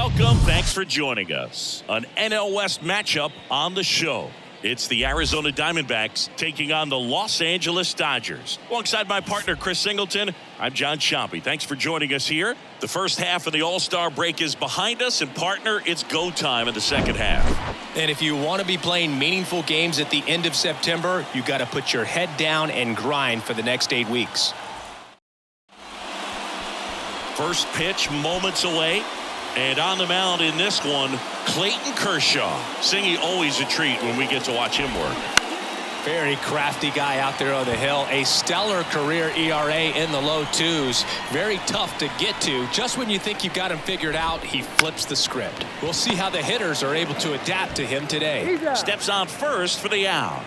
Welcome. Thanks for joining us. An NL West matchup on the show. It's the Arizona Diamondbacks taking on the Los Angeles Dodgers. Alongside my partner, Chris Singleton, I'm John Chompy. Thanks for joining us here. The first half of the All-Star break is behind us, and partner, it's go time in the second half. And if you want to be playing meaningful games at the end of September, you got to put your head down and grind for the next 8 weeks. First pitch moments away. And on the mound in this one, Clayton Kershaw. Singy, always a treat when we get to watch him work. Very crafty guy out there on the hill. A stellar career ERA in the low 2s. Very tough to get to. Just when you think you've got him figured out, he flips the script. We'll see how the hitters are able to adapt to him today. Steps on first for the out.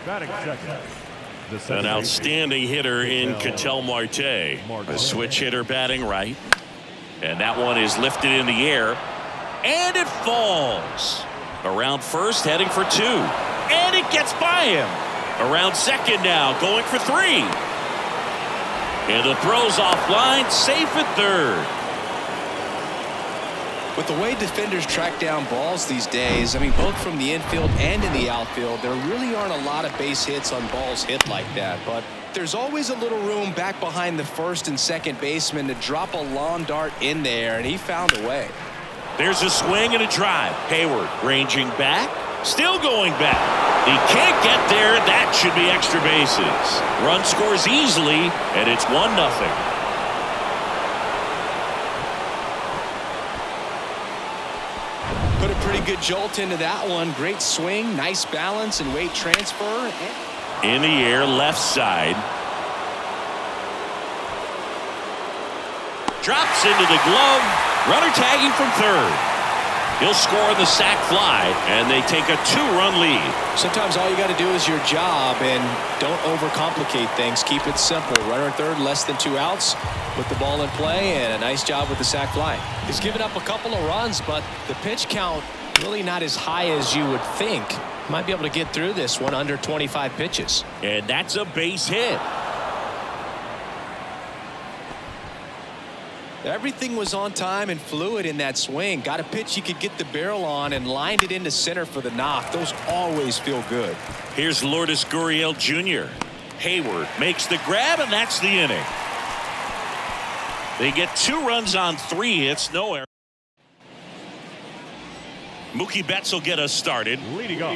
Batting second. An outstanding hitter in Ketel Marte. A switch hitter batting right. And that one is lifted in the air. And it falls. Around first, heading for 2. And it gets by him. Around second now, going for 3. And the throw's offline, safe at third. With the way defenders track down balls these days, I mean, both from the infield and in the outfield, there really aren't a lot of base hits on balls hit like that. But there's always a little room back behind the first and second baseman to drop a long dart in there, and he found a way. There's a swing and a drive. Hayward ranging back, still going back. He can't get there. That should be extra bases. Run scores easily, and it's 1-0. Put a pretty good jolt into that one. Great swing, nice balance, and weight transfer. In the air, left side. Drops into the glove. Runner tagging from third. He'll score the sac fly, and they take a 2-run lead. Sometimes all you got to do is your job, and don't overcomplicate things. Keep it simple. Runner third, less than 2 outs. Put the ball in play, and a nice job with the sac fly. He's given up a couple of runs, but the pitch count really not as high as you would think. Might be able to get through this one under 25 pitches. And that's a base hit. Everything was on time and fluid in that swing. Got a pitch he could get the barrel on and lined it into center for the knock. Those always feel good. Here's Lourdes Gurriel Jr. Hayward makes the grab, and that's the inning. They get 2 runs on 3 hits, no error. Mookie Betts will get us started.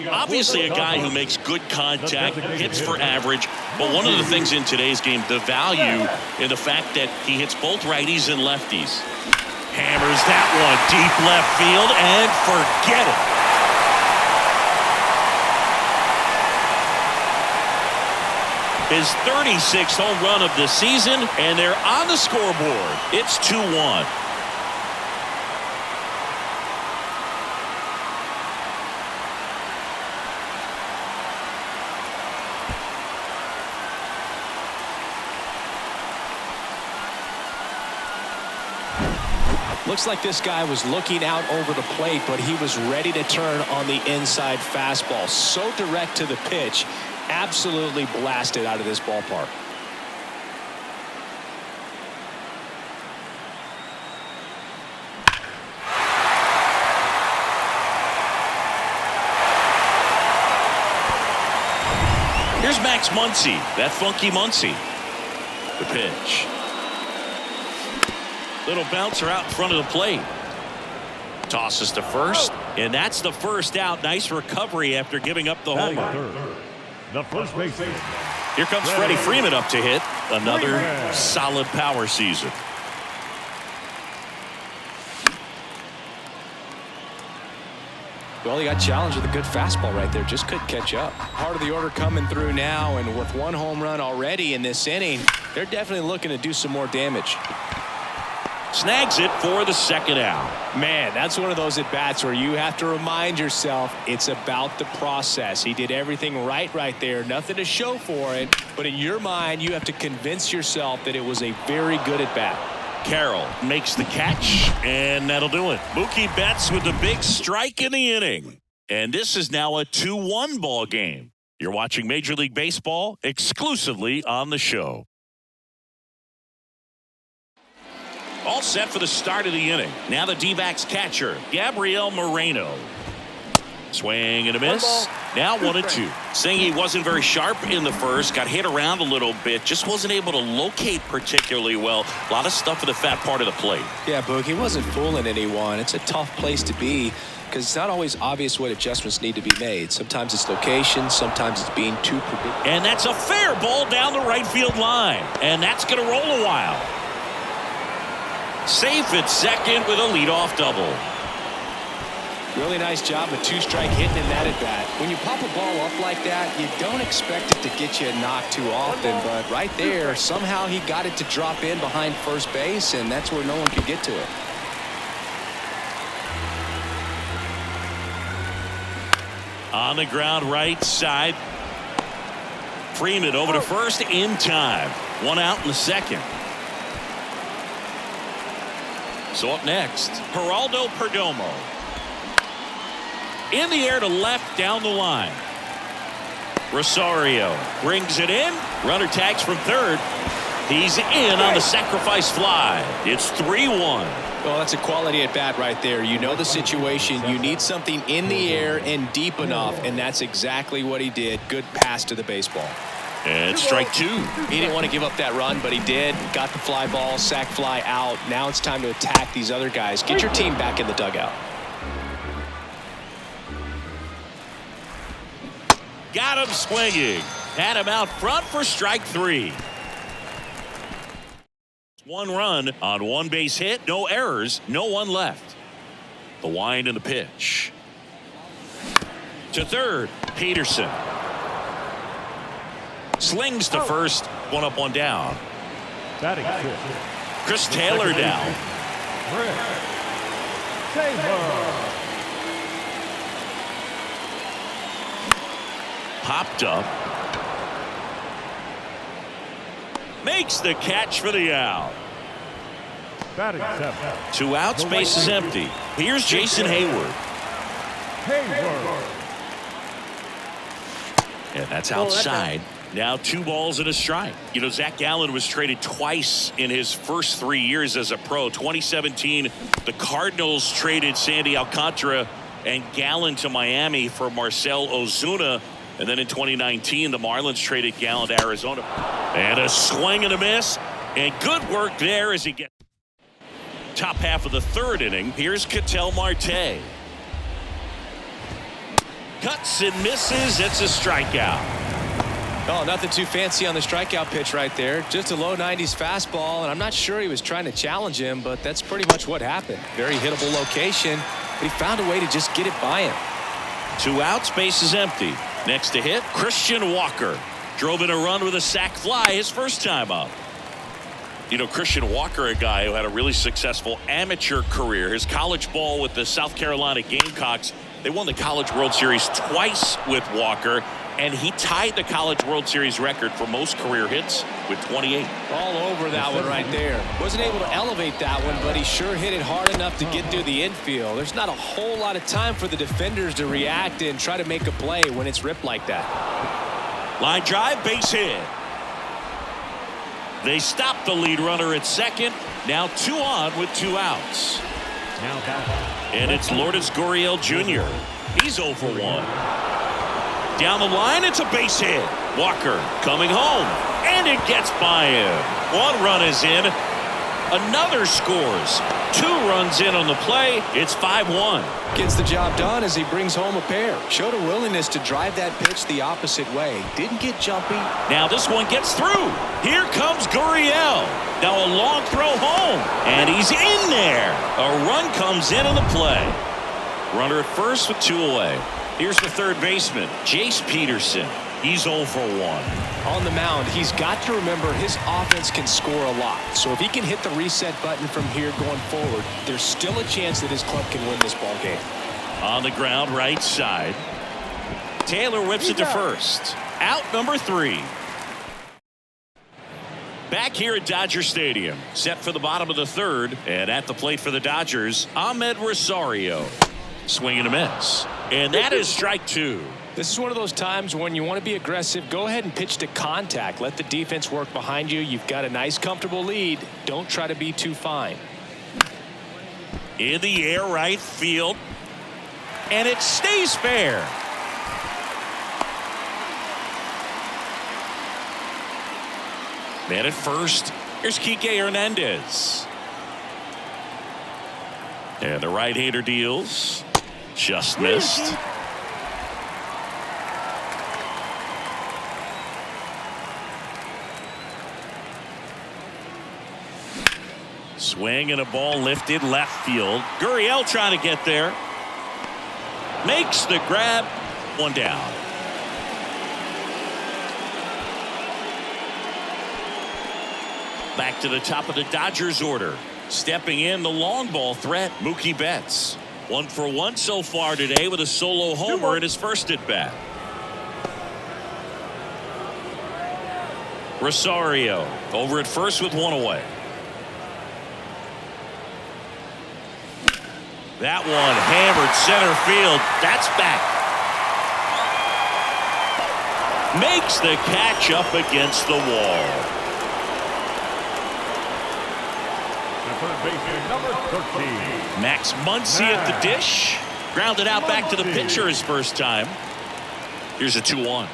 Obviously a guy who makes good contact, hits for average, but one of the things in today's game, the value in the fact that he hits both righties and lefties. Hammers that one deep left field, and forget it. His 36th home run of the season, and they're on the scoreboard. It's 2-1. Looks like this guy was looking out over the plate, but he was ready to turn on the inside fastball. So direct to the pitch. Absolutely blasted out of this ballpark. Here's Max Muncy, that funky Muncy. The pitch. Little bouncer out in front of the plate. Tosses to first, and that's the first out. Nice recovery after giving up the homer. The first baseman. Here comes Freddie Freeman up to hit. Another solid power season. Well, he got challenged with a good fastball right there. Just couldn't catch up. Part of the order coming through now, and with 1 home run already in this inning, they're definitely looking to do some more damage. Snags it for the second out. Man, that's one of those at-bats where you have to remind yourself it's about the process. He did everything right there. Nothing to show for it. But in your mind, you have to convince yourself that it was a very good at-bat. Carroll makes the catch, and that'll do it. Mookie Betts with the big strike in the inning. And this is now a 2-1 ball game. You're watching Major League Baseball exclusively on the show. All set for the start of the inning. Now the D-backs catcher, Gabriel Moreno. Swing and a miss. Now 1-2. Saying he wasn't very sharp in the first. Got hit around a little bit. Just wasn't able to locate particularly well. A lot of stuff in the fat part of the plate. Yeah, Boog, he wasn't fooling anyone. It's a tough place to be because it's not always obvious what adjustments need to be made. Sometimes it's location. Sometimes it's being too predictable. And that's a fair ball down the right field line. And that's going to roll a while. Safe at second with a leadoff double. Really nice job with two-strike hitting in that at-bat. When you pop a ball up like that, you don't expect it to get you a knock too often, but right there, somehow he got it to drop in behind first base, and that's where no one could get to it. On the ground right side. Freeman over to first in time. One out in the second. So up next, Geraldo Perdomo. In the air to left down the line. Rosario brings it in. Runner tags from third. He's in on the sacrifice fly. It's 3-1. Well, that's a quality at bat right there. You know the situation. You need something in the air and deep enough, and that's exactly what he did. Good pass to the baseball. And strike two. He didn't want to give up that run, but he did. Got the fly ball, sac fly out. Now it's time to attack these other guys. Get your team back in the dugout. Got him swinging. Had him out front for strike three. One run on one base hit. No errors. No one left. The wind and the pitch. To third. Peterson. Slings to first. One up, one down. Batting fifth. Chris Taylor down. Taylor. Popped up. Makes the catch for the out. Batting seventh. 2 outs, base is empty. Here's Jason Hayward. Hayward. And that's outside. Now 2 balls and a strike. You know, Zach Gallen was traded twice in his first 3 years as a pro. 2017, the Cardinals traded Sandy Alcantara and Gallen to Miami for Marcell Ozuna. And then in 2019, the Marlins traded Gallen to Arizona. And a swing and a miss. And good work there as he gets top half of the third inning. Here's Ketel Marte. Cuts and misses. It's a strikeout. Oh, nothing too fancy on the strikeout pitch right there. Just a low 90s fastball, and I'm not sure he was trying to challenge him, but that's pretty much what happened. Very hittable location, but he found a way to just get it by him. 2 outs, base is empty. Next to hit, Christian Walker. Drove in a run with a sac fly his first time up. You know, Christian Walker, a guy who had a really successful amateur career. His college ball with the South Carolina Gamecocks. They won the College World Series twice with Walker, and he tied the College World Series record for most career hits with 28. All over that one right there. Wasn't able to elevate that one, but he sure hit it hard enough to get through the infield. There's not a whole lot of time for the defenders to react and try to make a play when it's ripped like that. Line drive, base hit. They stop the lead runner at second. Now 2 on with 2 outs. And it's Lourdes Gurriel Jr. He's 0 for 1. Down the line, it's a base hit. Walker coming home, and it gets by him. 1 run is in. Another scores. 2 runs in on the play. It's 5-1. Gets the job done as he brings home a pair. Showed a willingness to drive that pitch the opposite way. Didn't get jumpy. Now this one gets through. Here comes Gurriel. Now a long throw home, and he's in there. A run comes in on the play. Runner at first with 2 away. Here's the third baseman, Jace Peterson. He's 0 for 1. On the mound, he's got to remember his offense can score a lot. So if he can hit the reset button from here going forward, there's still a chance that his club can win this ball game. On the ground, right side. Taylor whips it to first. Out number 3. Back here at Dodger Stadium, set for the bottom of the third, and at the plate for the Dodgers, Ahmed Rosario. Swing and a miss. And that is strike 2. This is one of those times when you want to be aggressive. Go ahead and pitch to contact. Let the defense work behind you. You've got a nice, comfortable lead. Don't try to be too fine. In the air, right field. And it stays fair. Man at first. Here's Kike Hernandez. And the right-hander deals. Just missed. Swing and a ball lifted left field. Gurriel trying to get there. Makes the grab. One down. Back to the top of the Dodgers order. Stepping in the long ball threat, Mookie Betts. 1 for 1 so far today with a solo homer in his first at bat. Rosario over at first with one away. That one hammered center field. That's back. Makes the catch up against the wall. Number 13. Max Muncy at the dish. Grounded out back to the pitcher his first time. Here's a 2-1.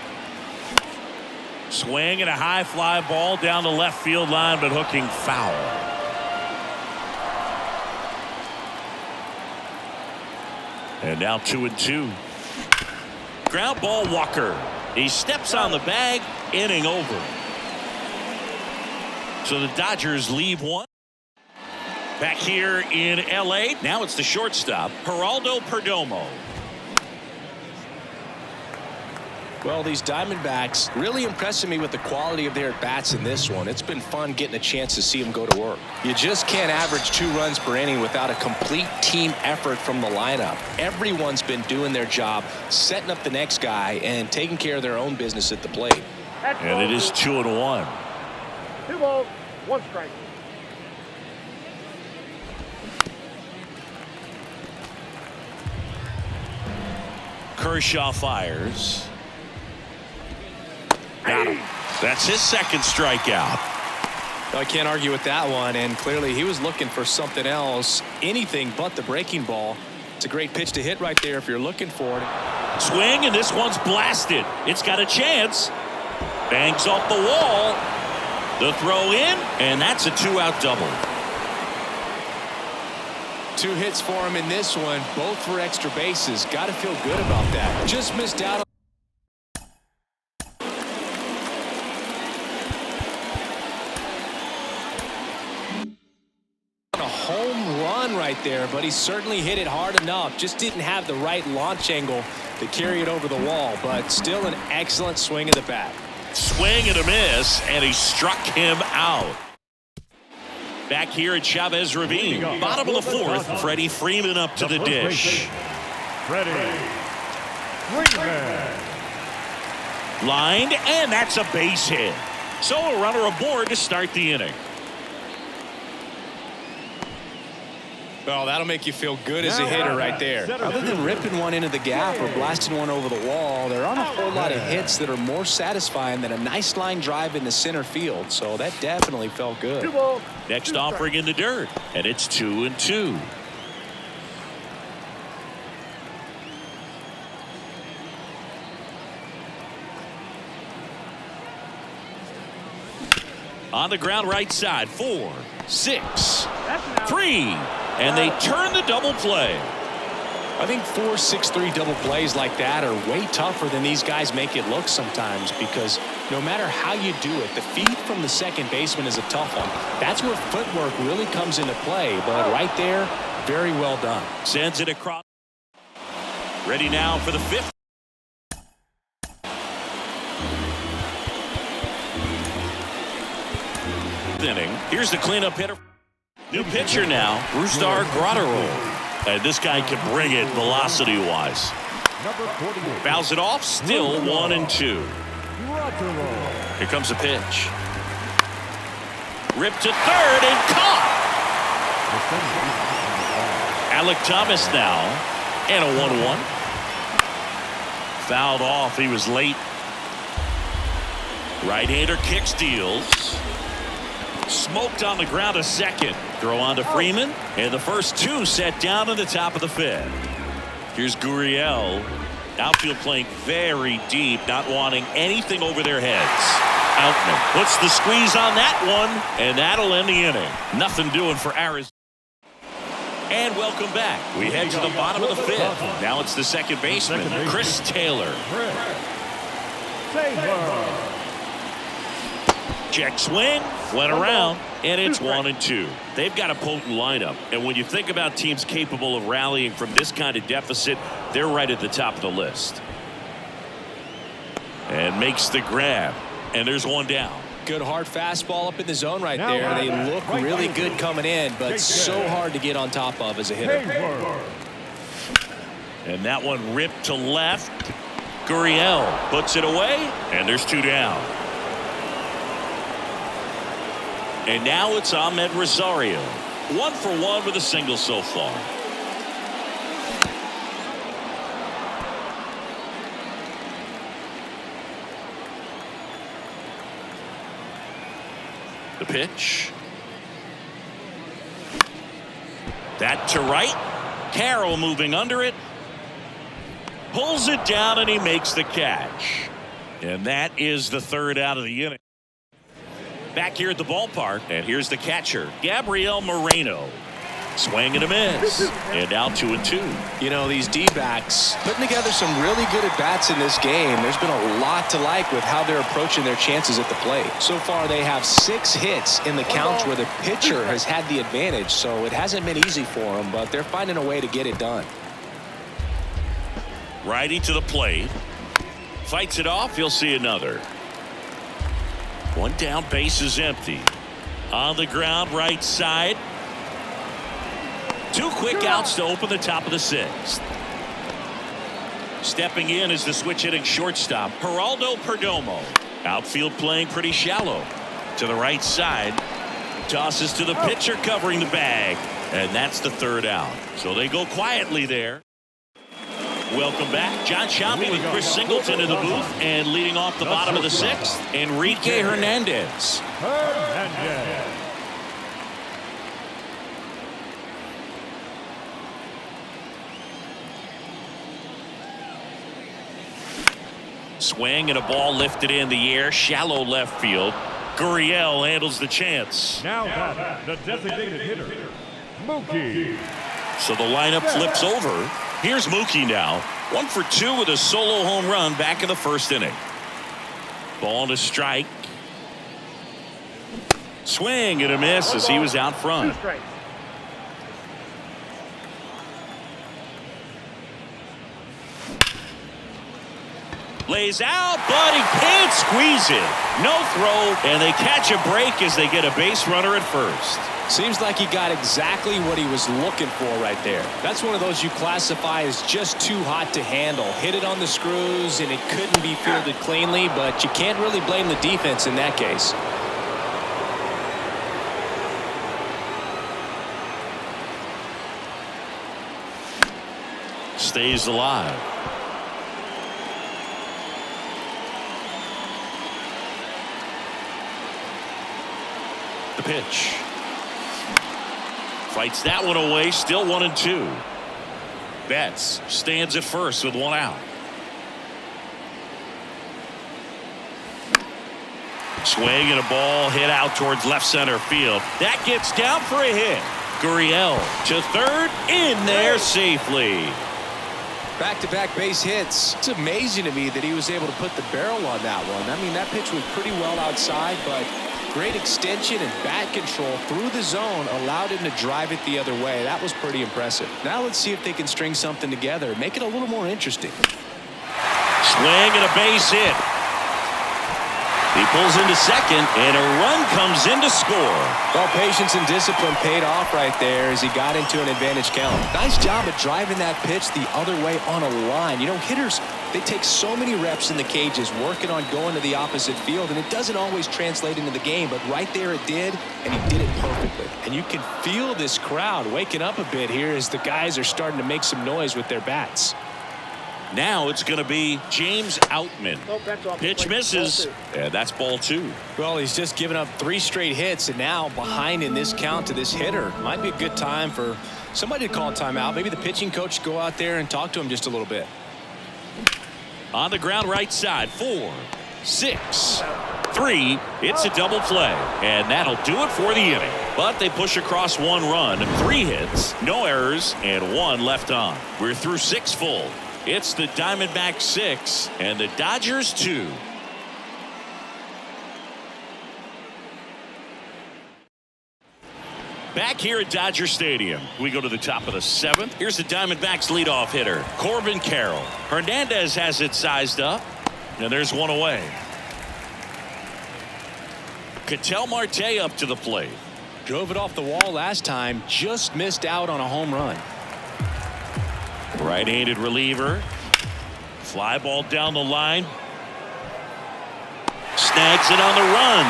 Swing and a high fly ball down the left field line, but hooking foul. And now 2-2. Ground ball, Walker. He steps on the bag, inning over. So the Dodgers leave one. Back here in L.A. Now it's the shortstop, Geraldo Perdomo. Well, these Diamondbacks really impressing me with the quality of their at-bats in this one. It's been fun getting a chance to see them go to work. You just can't average 2 runs per inning without a complete team effort from the lineup. Everyone's been doing their job, setting up the next guy, and taking care of their own business at the plate. And it is 2-1. 2 balls, 1 strike. Kershaw fires. Got him. That's his second strikeout. I can't argue with that one, and clearly he was looking for something else, anything but the breaking ball. It's a great pitch to hit right there if you're looking for it. Swing, and this one's blasted. It's got a chance. Bangs off the wall. The throw in, and that's a 2-out double. 2 hits for him in this one, both for extra bases. Got to feel good about that. Just missed out. A home run right there, but he certainly hit it hard enough. Just didn't have the right launch angle to carry it over the wall, but still an excellent swing of the bat. Swing and a miss, and he struck him out. Back here at Chavez Ravine, bottom of the 4th, Freddie Freeman up to the dish. Freddie Freeman. Lined, and that's a base hit. So a runner aboard to start the inning. Well, that'll make you feel good as a hitter right there. Other than ripping one into the gap or blasting one over the wall, there aren't a whole lot of hits that are more satisfying than a nice line drive into center field. So that definitely felt good. Next offering in the dirt, and it's 2-2. On the ground right side, 4, 6, 3. And they turn the double play. I think 4, 6-3 double plays like that are way tougher than these guys make it look sometimes, because no matter how you do it, the feed from the second baseman is a tough one. That's where footwork really comes into play. But right there, very well done. Sends it across. Ready now for the 5th. Inning. Here's the cleanup hitter. New pitcher now, Brusdar Graterol. And this guy can bring it velocity-wise. Fouls it off, still 1-2. Here comes a pitch. Ripped to third and caught. Alec Thomas now, and a 1-1. Fouled off. He was late. Right-hander kick steals. Smoked on the ground a second. Throw on to Freeman. And the first two set down in the top of the fifth. Here's Gurriel. Outfield playing very deep, not wanting anything over their heads. Outman puts the squeeze on that one, and that'll end the inning. Nothing doing for Arizona. And welcome back. We head to the bottom of the fifth. Now it's the second baseman, Chris Taylor. Check swing, went around, and it's 1-2. They've got a potent lineup, and when you think about teams capable of rallying from this kind of deficit, they're right at the top of the list. And makes the grab, and there's one down. Good hard fastball up in the zone right there. They look really good coming in, but so hard to get on top of as a hitter. And that one ripped to left. Gurriel puts it away, and there's two down. And now it's Ahmed Rosario. 1 for 1 with a single so far. The pitch. That to right. Carroll moving under it. Pulls it down and he makes the catch. And that is the third out of the inning. Back here at the ballpark, and here's the catcher, Gabriel Moreno. Swing and a miss, and now 2-2. You know, these D-backs putting together some really good at-bats in this game. There's been a lot to like with how they're approaching their chances at the plate. So far, they have 6 hits in the counts where the pitcher has had the advantage, so it hasn't been easy for them, but they're finding a way to get it done. Righty to the plate. Fights it off, he'll see another. One down, base is empty. On the ground, right side. 2 quick outs to open the top of the 6th. Stepping in is the switch hitting shortstop, Geraldo Perdomo. Outfield playing pretty shallow. To the right side. Tosses to the pitcher covering the bag. And that's the third out. So they go quietly there. Welcome back. John Sciambi with Chris Singleton in the booth, and leading off the bottom of the 6th, Enrique Hernandez. Swing and a ball lifted in the air, shallow left field. Gurriel handles the chance. Now batting, the designated hitter, Mookie. So the lineup flips over. Here's Mookie now. 1 for 2 with a solo home run back in the first inning. Ball to strike. Swing and a miss as he was out front. Lays out, but he can't squeeze it. No throw, and they catch a break as they get a base runner at first. Seems like he got exactly what he was looking for right there. That's one of those you classify as just too hot to handle. Hit it on the screws, and it couldn't be fielded cleanly, but you can't really blame the defense in that case. Stays alive. The pitch. Fights that one away. Still 1-2. Betts stands at first with 1 out. Swing and a ball hit out towards left center field. That gets down for a hit. Gurriel to third, in there safely. Back-to-back base hits. It's amazing to me that he was able to put the barrel on that one. I mean, that pitch was pretty well outside, but great extension and bat control through the zone allowed him to drive it the other way. That was pretty impressive. Now let's see if they can string something together, make it a little more interesting. Swing and a base hit. He pulls into second, and a run comes in to score. Well, patience and discipline paid off right there as he got into an advantage count. Nice job of driving that pitch the other way on a line. You know, hitters, they take so many reps in the cages working on going to the opposite field, and it doesn't always translate into the game, but right there it did, and he did it perfectly. And you can feel this crowd waking up a bit here as the guys are starting to make some noise with their bats. Now it's going to be James Outman. Pitch misses, and that's ball 2. Well, he's just given up 3 straight hits, and now behind in this count to this hitter. Might be a good time for somebody to call a timeout. Maybe the pitching coach go out there and talk to him just a little bit. On the ground right side, 4, 6, 3. It's a double play, and that'll do it for the inning. But they push across 1 run, 3 hits, no errors, and 1 left on. We're through 6 full. It's the Diamondbacks 6 and the Dodgers 2. Back here at Dodger Stadium, we go to the top of the 7th. Here's the Diamondbacks leadoff hitter, Corbin Carroll. Hernandez has it sized up, and there's 1 away. Ketel Marte up to the plate. Drove it off the wall last time, just missed out on a home run. Right-handed reliever. Fly ball down the line. Snags it on the run.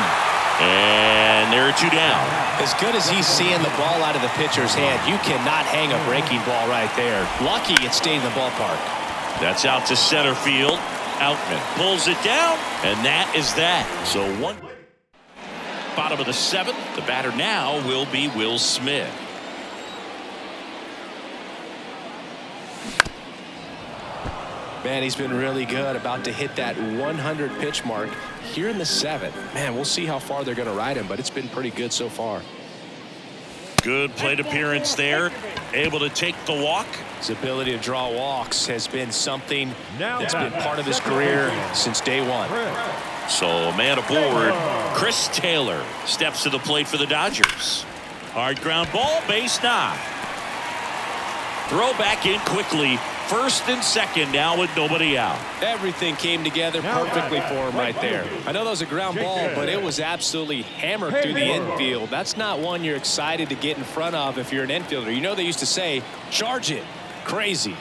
And there are 2 down. As good as he's seeing the ball out of the pitcher's hand, you cannot hang a breaking ball right there. Lucky it stayed in the ballpark. That's out to center field. Outman pulls it down, and that is that. So 1. Bottom of the 7th. The batter now will be Will Smith. Man, he's been really good. About to hit that 100 pitch mark here in the 7th. Man, we'll see how far they're going to ride him, but it's been pretty good so far. Good plate appearance there. Able to take the walk. His ability to draw walks has been something that's been part of his career since day 1. So a man aboard. Chris Taylor steps to the plate for the Dodgers. Hard ground ball, base knock. Throw back in quickly. First and second now with nobody out. Everything came together perfectly for him right there. I know that was a ground ball, but it was absolutely hammered through the infield. That's not one you're excited to get in front of if you're an infielder. You know they used to say, charge it. Crazy.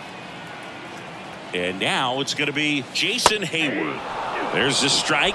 And now it's going to be Jason Hayward. There's the strike.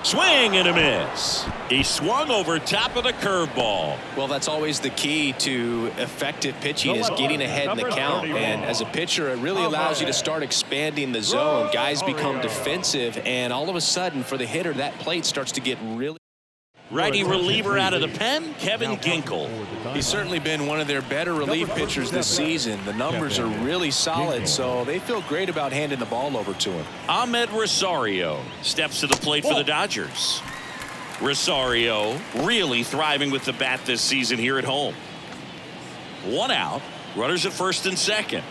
Swing and a miss. He swung over top of the curveball. Well, that's always the key to effective pitching is getting ahead in the count. And as a pitcher, it really allows you to start expanding the zone. Guys become defensive, and all of a sudden, for the hitter, that plate starts to get really. Righty reliever out of the pen, Kevin Ginkel. He's certainly been one of their better relief pitchers this season. The numbers are really solid, so they feel great about handing the ball over to him. Ahmed Rosario steps to the plate for the Dodgers. Rosario really thriving with the bat this season here at home. 1 out, runners at first and second.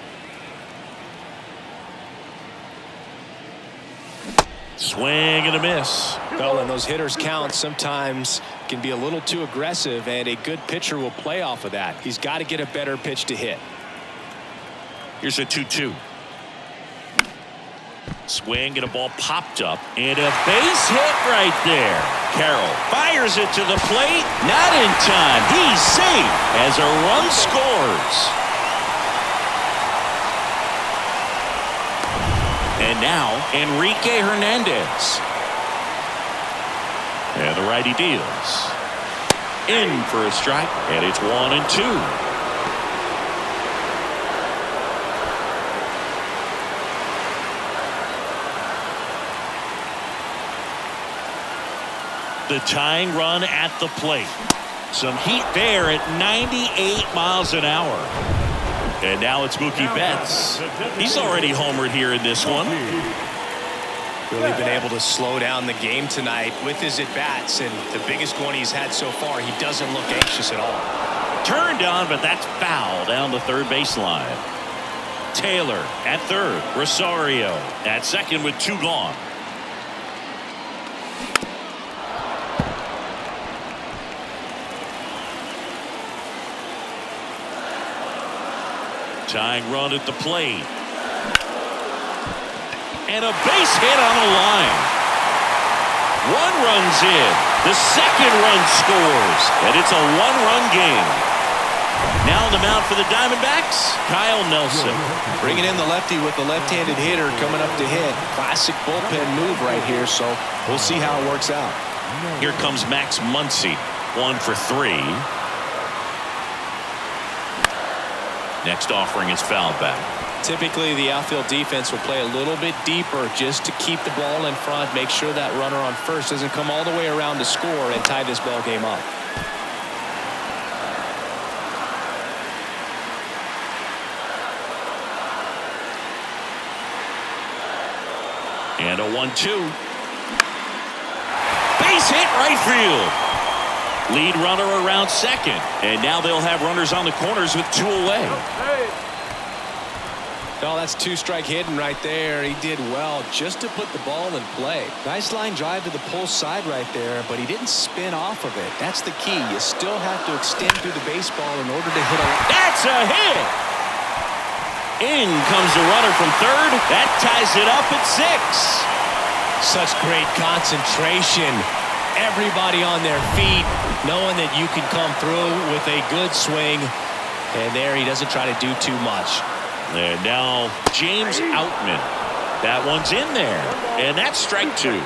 Swing and a miss. Well, and those hitters count sometimes can be a little too aggressive, and a good pitcher will play off of that. He's got to get a better pitch to hit. Here's a 2-2. Swing and a ball popped up, and a base hit right there. Carroll fires it to the plate. Not in time. He's safe as a run scores. And now Enrique Hernandez. And the righty deals. In for a strike, and it's 1-2. The tying run at the plate. Some heat there at 98 miles an hour. And now it's Mookie Betts. He's already homered here in this one. Really been able to slow down the game tonight with his at-bats, and the biggest one he's had so far, he doesn't look anxious at all. Turned on, but that's foul down the third baseline. Taylor at third. Rosario at second with 2 gone. Tying run at the plate. And a base hit on the line. 1 run's in. The second run scores. And it's a 1-run game. Now on the mound for the Diamondbacks, Kyle Nelson. Bringing in the lefty with the left-handed hitter coming up to hit. Classic bullpen move right here, so we'll see how it works out. Here comes Max Muncy, 1 for 3. Next offering is fouled back. Typically, the outfield defense will play a little bit deeper just to keep the ball in front, make sure that runner on first doesn't come all the way around to score and tie this ball game up. And a 1-2. Base hit right field. Lead runner around second. And now they'll have runners on the corners with 2 away. Oh, that's 2-strike hitting right there. He did well just to put the ball in play. Nice line drive to the pull side right there, but he didn't spin off of it. That's the key. You still have to extend through the baseball in order to hit a... That's a hit! In comes the runner from third. That ties it up at 6. Such great concentration. Everybody on their feet, knowing that you can come through with a good swing. And there he doesn't try to do too much. And now James Outman. That one's in there. And that's strike 2.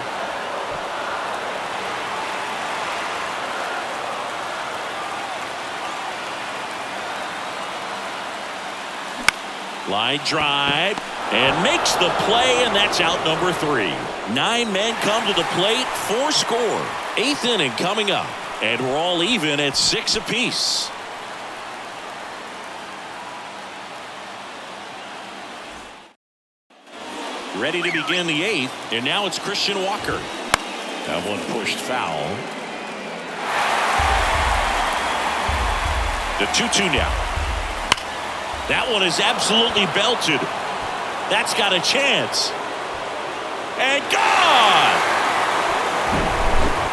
Line drive and makes the play, and that's out number 3. 9 men come to the plate, 4 score. 8th inning coming up, and we're all even at 6 apiece. Ready to begin the 8th, and now it's Christian Walker. That one pushed foul. The 2-2 now. That one is absolutely belted. That's got a chance. And gone!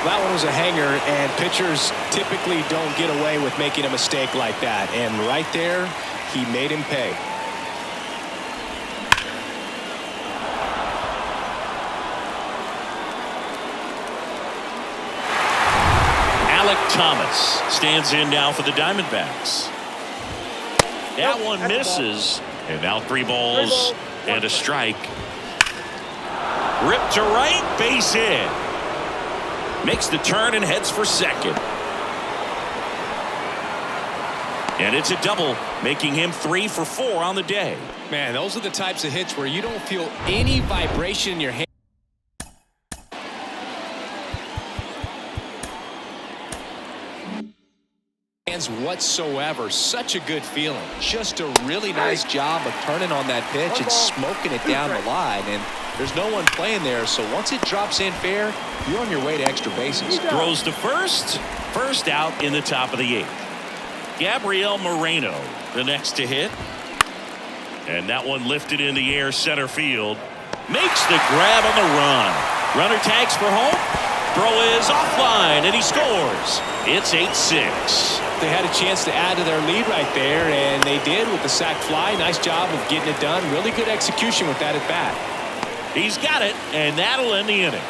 That one was a hanger, and pitchers typically don't get away with making a mistake like that. And right there, he made him pay. Alec Thomas stands in now for the Diamondbacks. That one misses. And now 3 balls and a strike. Ripped to right, base hit. Makes the turn and heads for second. And it's a double, making him 3 for 4 on the day. Man, those are the types of hits where you don't feel any vibration in your hand. Whatsoever. Such a good feeling. Just a really nice job of turning on that pitch and smoking it down the line. And there's no one playing there, so once it drops in fair, you're on your way to extra bases. Throws to first. First out in the top of the 8th. Gabriel Moreno, the next to hit. And that one lifted in the air center field. Makes the grab on the run. Runner tags for home. Throw is offline, and he scores. It's 8-6. They had a chance to add to their lead right there, and they did with the sac fly. Nice job of getting it done. Really good execution with that at bat. He's got it, and that'll end the inning.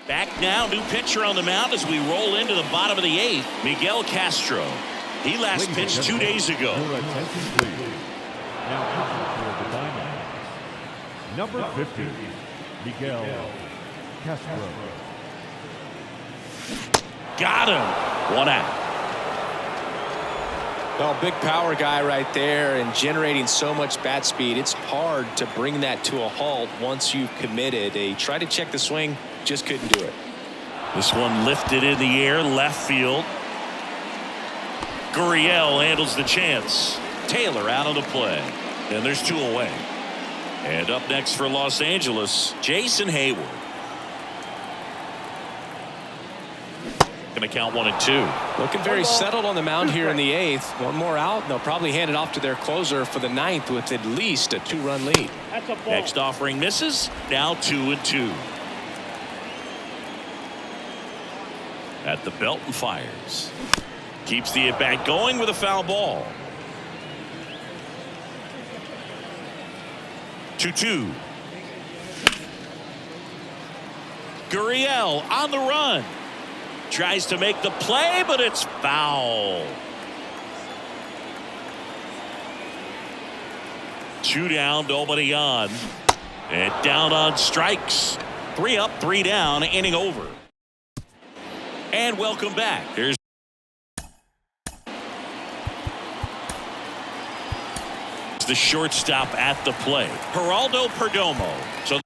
Back now, new pitcher on the mound as we roll into the bottom of the 8th, Miguel Castro. He last pitched 2 days ago. Now for the Diamondbacks, number 50, Miguel Castro. Got him. 1 out. Well, big power guy right there and generating so much bat speed. It's hard to bring that to a halt once you've committed. They tried to check the swing, just couldn't do it. This one lifted in the air, left field. Gurriel handles the chance. Taylor out of the play. And there's 2 away. And up next for Los Angeles, Jason Hayward. Going to count 1 and 2. Looking very settled on the mound here in the 8th. One more out, and they'll probably hand it off to their closer for the 9th with at least a 2-run lead. Next offering misses. Now 2 and 2. At the belt and fires. Keeps the at-bat going with a foul ball. 2-2. Gurriel on the run. tries to make the play, but it's foul. 2 down, nobody on. And down on strikes. 3 up, 3 down, inning over. And welcome back. Here's the shortstop at the plate, Geraldo Perdomo. So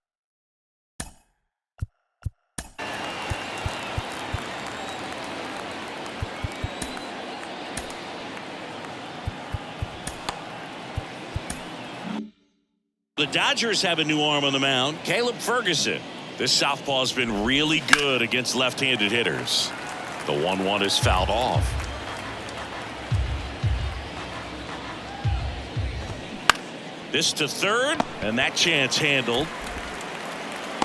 the Dodgers have a new arm on the mound, Caleb Ferguson. This southpaw has been really good against left-handed hitters. The 1-1 is fouled off. This to third, and that chance handled.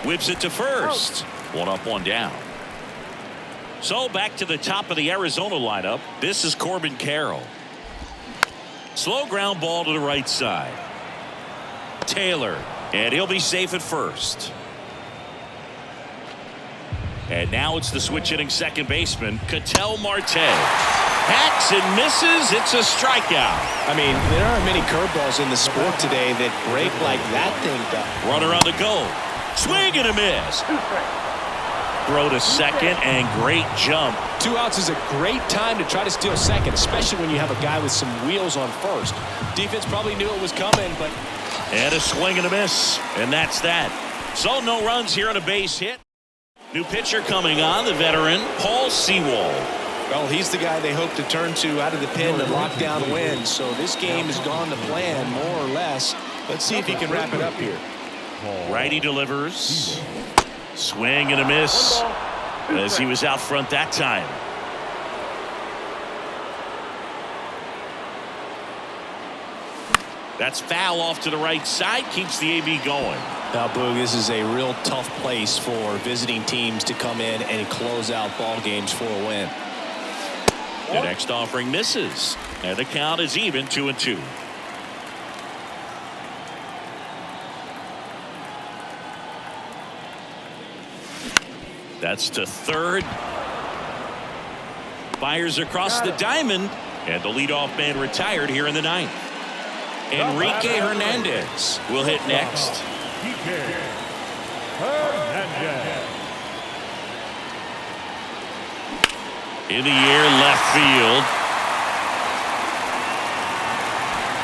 Whips it to first. 1 up, 1 down. So back to the top of the Arizona lineup. This is Corbin Carroll. Slow ground ball to the right side. Taylor, and he'll be safe at first. And now it's the switch hitting second baseman, Ketel Marte. Hacks and misses. It's a strikeout. I mean, there aren't many curveballs in the sport today that break like that thing does. Runner on the go. Swing and a miss. Throw to second, and great jump. 2 outs is a great time to try to steal second, especially when you have a guy with some wheels on first. Defense probably knew it was coming, but... And a swing and a miss. And that's that. So no runs here on a base hit. New pitcher coming on, the veteran, Paul Sewald. Well, he's the guy they hope to turn to out of the pen to lock down wins. So this game has gone to plan, more or less. Let's see if he can wrap it up here. Righty delivers. Swing and a miss as he was out front that time. That's foul off to the right side. Keeps the AB going. Now, Boog, this is a real tough place for visiting teams to come in and close out ball games for a win. The next offering misses, and the count is even 2-2. That's to third. Fires across the diamond, and the leadoff man retired here in the 9th. Enrique Hernandez will hit next. In the air, left field.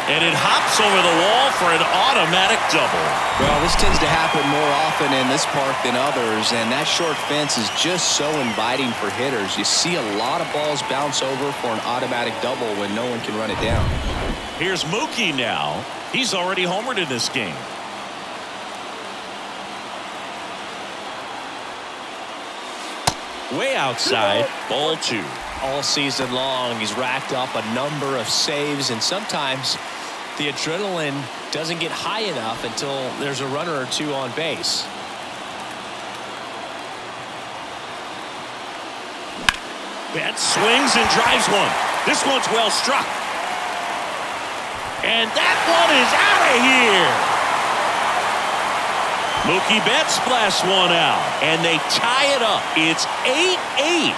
And it hops over the wall for an automatic double. Well, this tends to happen more often in this park than others, and that short fence is just so inviting for hitters. You see a lot of balls bounce over for an automatic double when no one can run it down. Here's Mookie now. He's already homered in this game. Way outside, ball 2. All season long, he's racked up a number of saves, and sometimes the adrenaline doesn't get high enough until there's a runner or 2 on base. Betts swings and drives one. This one's well struck. And that one is out of here. Mookie Betts blasts one out, and they tie it up. It's 8-8.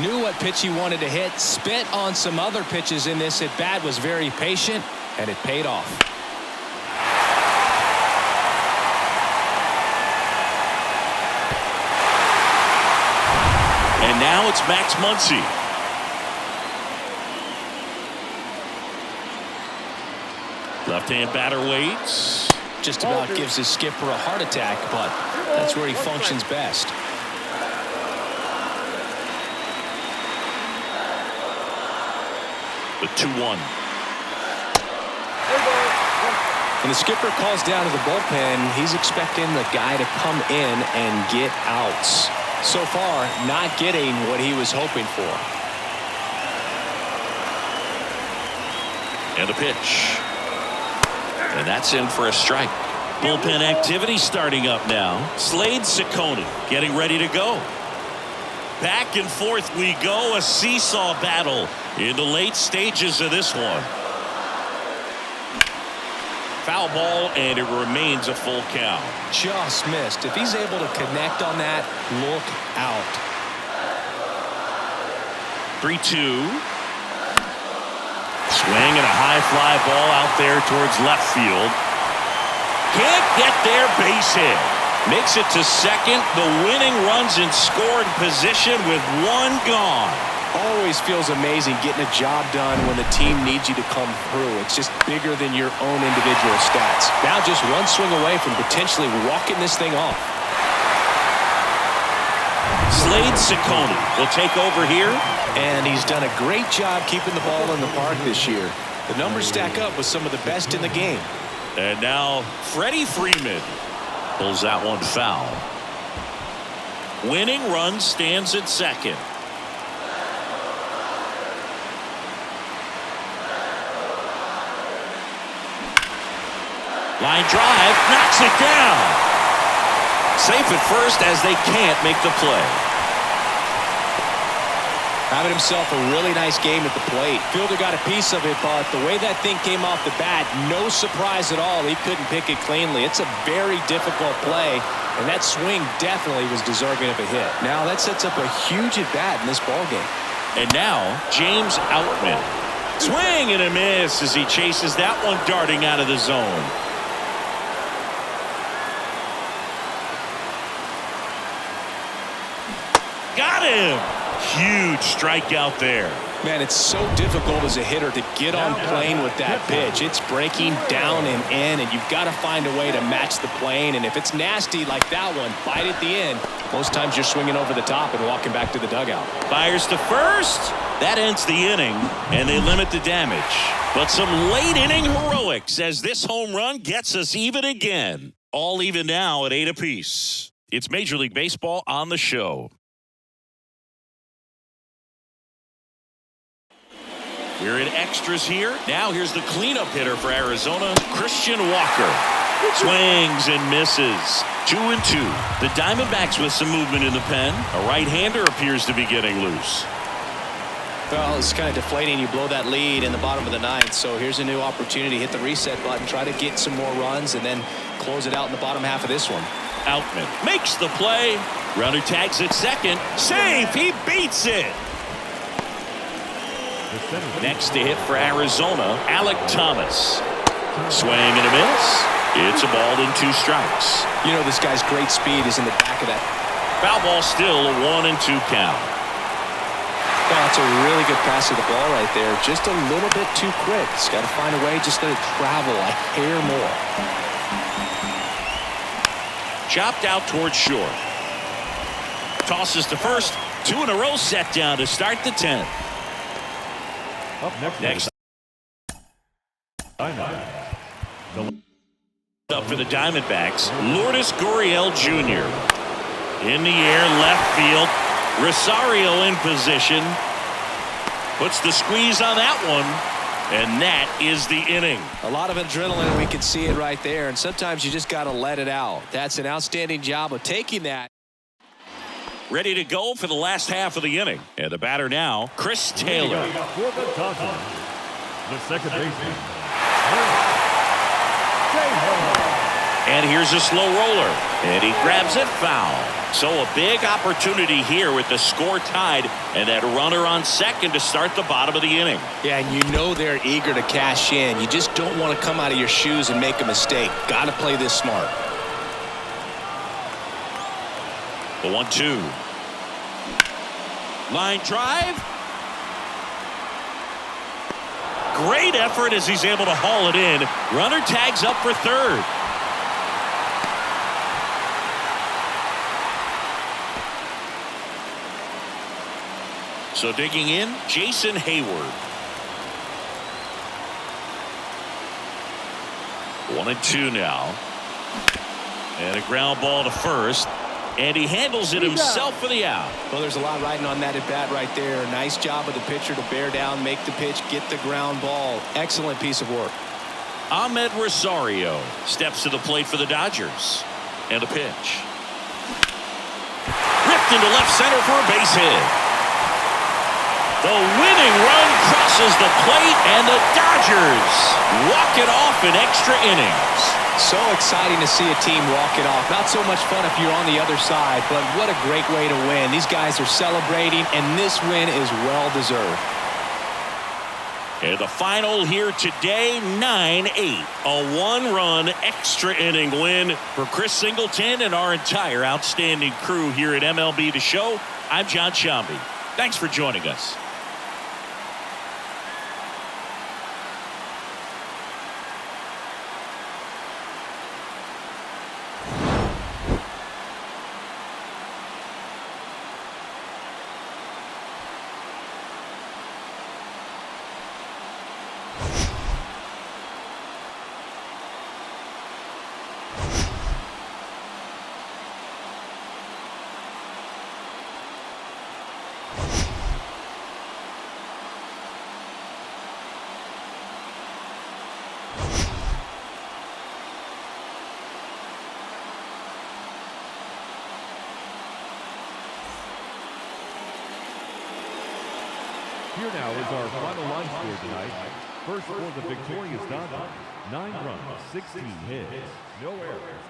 Knew what pitch he wanted to hit, spit on some other pitches in this at bat, was very patient, and it paid off. And now it's Max Muncy. Left-hand batter waits. Just about gives his skipper a heart attack, but that's where he functions best. The 2-1. When the skipper calls down to the bullpen, he's expecting the guy to come in and get outs. So far, not getting what he was hoping for. And a pitch. And that's in for a strike. Bullpen activity starting up now. Slade Ciccone getting ready to go. Back and forth we go, a seesaw battle in the late stages of this one. Foul ball, and it remains a full count. Just missed. If he's able to connect on that, look out. 3-2. Swing and a high fly ball out there towards left field. Can't get there, base hit. Makes it to second. The winning runs in scoring position with one gone. Always feels amazing getting a job done when the team needs you to come through. It's just bigger than your own individual stats. Now just one swing away from potentially walking this thing off. Slade Ciccone will take over here. And he's done a great job keeping the ball in the park this year. The numbers stack up with some of the best in the game. And now Freddie Freeman pulls that one foul. Winning run stands at second. Line drive, knocks it down. Safe at first as they can't make the play. Having himself a really nice game at the plate. Fielder got a piece of it, but the way that thing came off the bat, no surprise at all. He couldn't pick it cleanly. It's a very difficult play, and that swing definitely was deserving of a hit. Now that sets up a huge at bat in this ballgame. And now James Outman. Swing and a miss as he chases that one darting out of the zone. Got him. Huge strikeout there. Man, it's so difficult as a hitter to get on plane with that pitch. It's breaking down and in, and you've got to find a way to match the plane. And if it's nasty like that one, bite at the end. Most times you're swinging over the top and walking back to the dugout. Fires to first. That ends the inning, and they limit the damage. But some late inning heroics as this home run gets us even again. All even now at 8 apiece. It's Major League Baseball on the show. We're in extras here. Now here's the cleanup hitter for Arizona, Christian Walker. Swings and misses. 2-2. The Diamondbacks with some movement in the pen. A right-hander appears to be getting loose. Well, it's kind of deflating. You blow that lead in the bottom of the ninth. So here's a new opportunity. Hit the reset button. Try to get some more runs and then close it out in the bottom half of this one. Outman makes the play. Runner tags at second. Safe. He beats it. Next to hit for Arizona, Alec Thomas. Swing and a miss. It's a ball and 2 strikes. You know this guy's great speed is in the back of that. Foul ball still, a 1-2 count. Well, that's a really good pass of the ball right there. Just a little bit too quick. He's got to find a way, just let it travel a hair more. Chopped out towards short. Tosses to first. 2 in a row set down to start the 10th. Up next. Up for the Diamondbacks, Lourdes Gurriel Jr. In the air, left field. Rosario in position. Puts the squeeze on that one. And that is the inning. A lot of adrenaline. We can see it right there. And sometimes you just got to let it out. That's an outstanding job of taking that. Ready to go for the last half of the inning. And the batter now, Chris Taylor. For the Dodgers, the second baseman. And here's a slow roller. And he grabs it foul. So a big opportunity here with the score tied and that runner on second to start the bottom of the inning. Yeah, and you know they're eager to cash in. You just don't want to come out of your shoes and make a mistake. Got to play this smart. The 1-2. Line drive. Great effort as he's able to haul it in. Runner tags up for third. So digging in, Jason Hayward. 1-2 now. And a ground ball to first. And he handles it himself for the out. Well, there's a lot riding on that at bat right there. Nice job of the pitcher to bear down, make the pitch, get the ground ball. Excellent piece of work. Ahmed Rosario steps to the plate for the Dodgers. And a pitch. Ripped into left center for a base hit. The winning run crosses the plate, and the Dodgers walk it off in extra innings. So exciting to see a team walk it off. Not so much fun if you're on the other side, but what a great way to win. These guys are celebrating, and this win is well-deserved. And the final here today, 9-8. A one-run extra inning win for Chris Singleton and our entire outstanding crew here at MLB The Show. I'm John Shambi. Thanks for joining us. Here now is our final line score tonight. First for the victorious Dodgers, 9 runs, 16 hits, no errors.